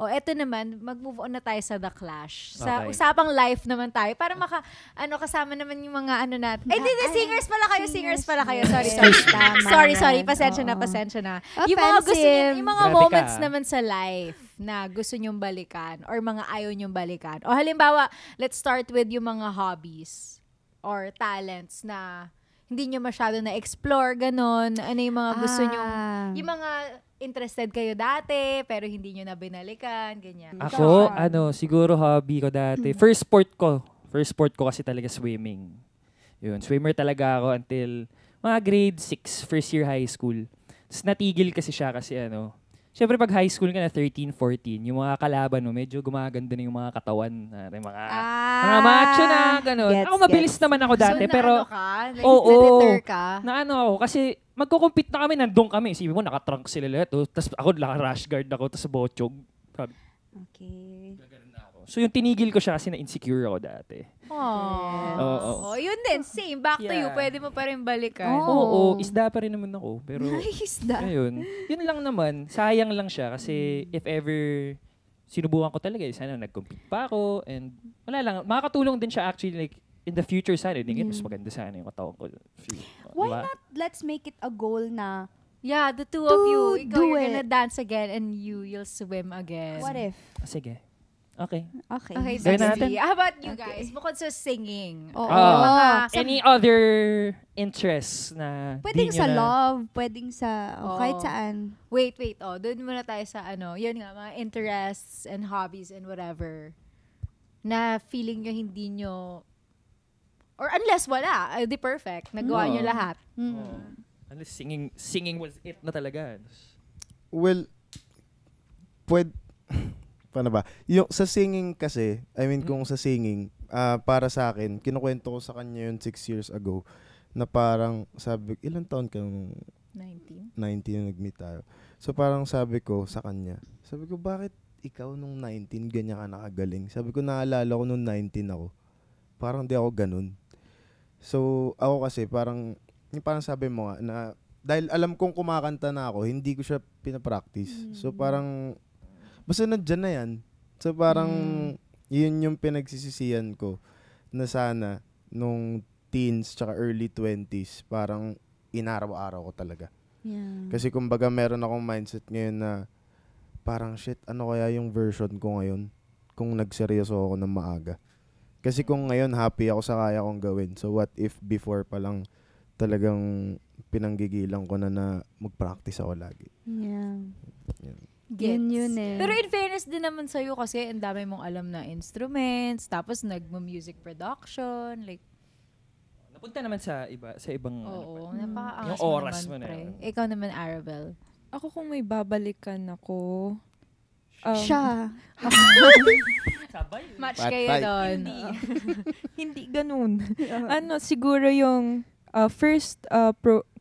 eto naman, mag-move on na tayo sa The Clash. Sa Okay. usapang life naman tayo. Para kasama naman yung mga natin. Singers pala kayo. Sorry. Tama Sorry. naman. Pasensya na. Yung mga gusto Offensive. yung mga Grabe moments ka. naman sa life na gusto nyong balikan or mga ayaw nyong balikan. O halimbawa, let's start with yung mga hobbies or talents na hindi nyo masyado na-explore, ganon. Ano yung mga gusto nyong, yung mga interested kayo dati, pero hindi nyo na binalikan, ganyan. Ako, siguro hobby ko dati. First sport ko kasi talaga swimming. Yun, swimmer talaga ako until mga grade 6, first year high school. Tapos natigil kasi siya kasi syempre pag high school ka na 13, 14, yung mga kalaban mo, medyo gumaganda na yung mga katawan. Mga macho na, gano'n. Ako mabilis naman ako dati, pero na-deter ka? ako, kasi magko-compete na kami, nandun kami. Isipin mo, nakatrunk sila lahat. Tapos ako, naka-rash guard ako, tapos bochog. Okay. So yung tinigil ko siya kasi na-insecure ako dati. Oo. Yun din, same. Back to you. Yeah. Pwede mo pa rin balikan. Oo, isda pa rin naman ako. Pero, Isda. ayun. Yun lang naman. Sayang lang siya kasi if ever sinubukan ko talaga, sana nag-compete pa ako and wala lang. Makakatulong din siya actually like in the future sana. Mas maganda sana yung katawan ko. Why not let's make it a goal na Yeah, the two of you. Ikaw, do you're it. gonna dance again and you'll swim again. what if? Sige. Okay. Okay, Gawin natin. Bestie. How about you Okay. guys? Bukod sa singing. Oo. Any other interests na Pwedeng di nyo sa na- love, pwedeng sa kahit Oo. saan. Wait. Doon muna tayo sa yun nga, mga interests and hobbies and whatever. Na feeling nyo hindi nyo, or unless wala, di perfect. Nagawa nyo lahat. Unless singing was it na talaga. Well, paano ba? Yung sa singing kasi, kung sa singing, para sa akin, kinukwento ko sa kanya yun 6 years ago, na parang sabi, ilang taon ka nung 19. 19 na nag-meet tayo. So parang sabi ko sa kanya, bakit ikaw nung 19 ganyan ka nakagaling? Sabi ko, naalala ko nung 19 ako. Parang di ako ganun. So ako kasi parang sabi mo nga, na dahil alam kong kumakanta na ako, hindi ko siya pinapractice. So parang, basta nandyan na yan. So parang, yun yung pinagsisisihan ko na sana nung teens tsaka early 20s, parang inaraw-araw ko talaga. Yeah. Kasi kumbaga meron akong mindset ngayon na parang shit, ano kaya yung version ko ngayon kung nagseryoso ako ng maaga. Kasi kung ngayon happy ako sa kaya kong gawin. So what if before pa lang talagang pinanggigilan ko na mag-practice ako lagi. Yeah. Gets. Yun eh. Pero in fairness din naman sa'yo kasi ang dami mong alam na instruments, tapos nagmo-music production, like, Napunta naman sa ibang oo, napaka-angas Yung oras naman, mo na pre. yun. Ikaw naman, Arabel. Ako kung may babalikan ako, Siya. sabay. Match Patay. kayo doon. hindi ganun. Siguro yung first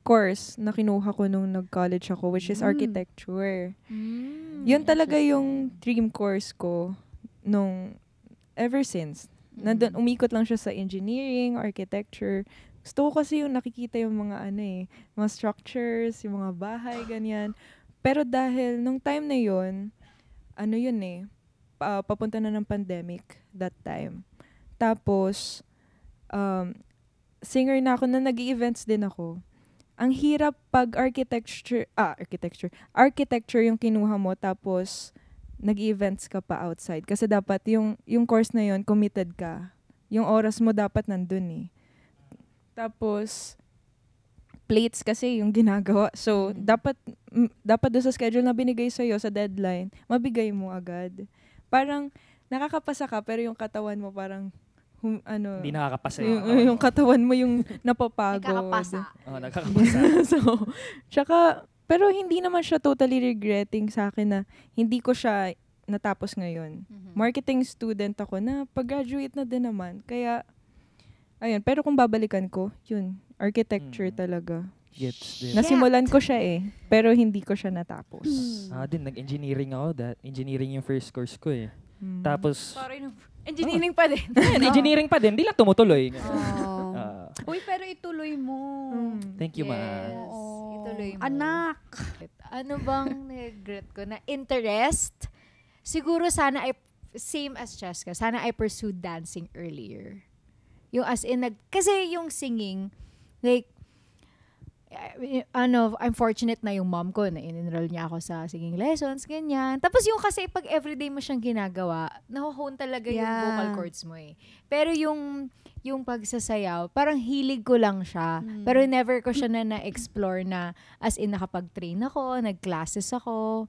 course na kinuha ko nung nag-college ako, which is architecture. Yun talaga yung dream course ko nung ever since. Nandun, umikot lang siya sa engineering, architecture. Gusto ko kasi yung nakikita yung mga mga structures, yung mga bahay, ganyan. Pero dahil nung time na yun, papunta na ng pandemic that time. Tapos, singer na ako na nag-events din ako. Ang hirap pag architecture yung kinuha mo tapos nag-events ka pa outside. Kasi dapat yung course na yun, committed ka. Yung oras mo dapat nandun eh. Tapos, plates kasi yung ginagawa. So, dapat doon sa schedule na binigay sa'yo, sa deadline, mabigay mo agad. Parang, nakakapasa ka, pero yung katawan mo parang, Hindi nakakapasa yung katawan mo yung napapagod. Nakakapasa. Nakakapasa. So, tsaka, pero hindi naman siya totally regretting sa akin na hindi ko siya natapos ngayon. Marketing student ako na pag-graduate na din naman. Kaya, ayun. Pero kung babalikan ko, yun, architecture talaga. Gets din. Nasimulan ko siya pero hindi ko siya natapos. Nag-engineering ako. Engineering yung first course ko eh. Tapos, Sorry, engineering pa din. engineering pa din. Di lang tumutuloy. Uy, pero ituloy mo. Thank you, ma. Oo. Ituloy mo. Anak. Ano bang regret ko na interest siguro sana same as Cheska, sana I pursued dancing earlier. Yung as in, kasi yung singing, like, I'm fortunate na yung mom ko, na in-enroll niya ako sa singing lessons, ganyan. Tapos yung kasi pag everyday mo siyang ginagawa, naho-hone talaga yung vocal cords mo eh. Pero yung pagsasayaw, parang hilig ko lang siya. Pero never ko siya na-explore na as in nakapag-train ako, nag-classes ako.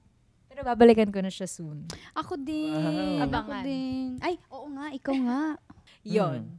Pero babalikan ko na siya soon. Ako din. Wow. Ako Abangan. din. Ay, oo nga, ikaw nga. Yon.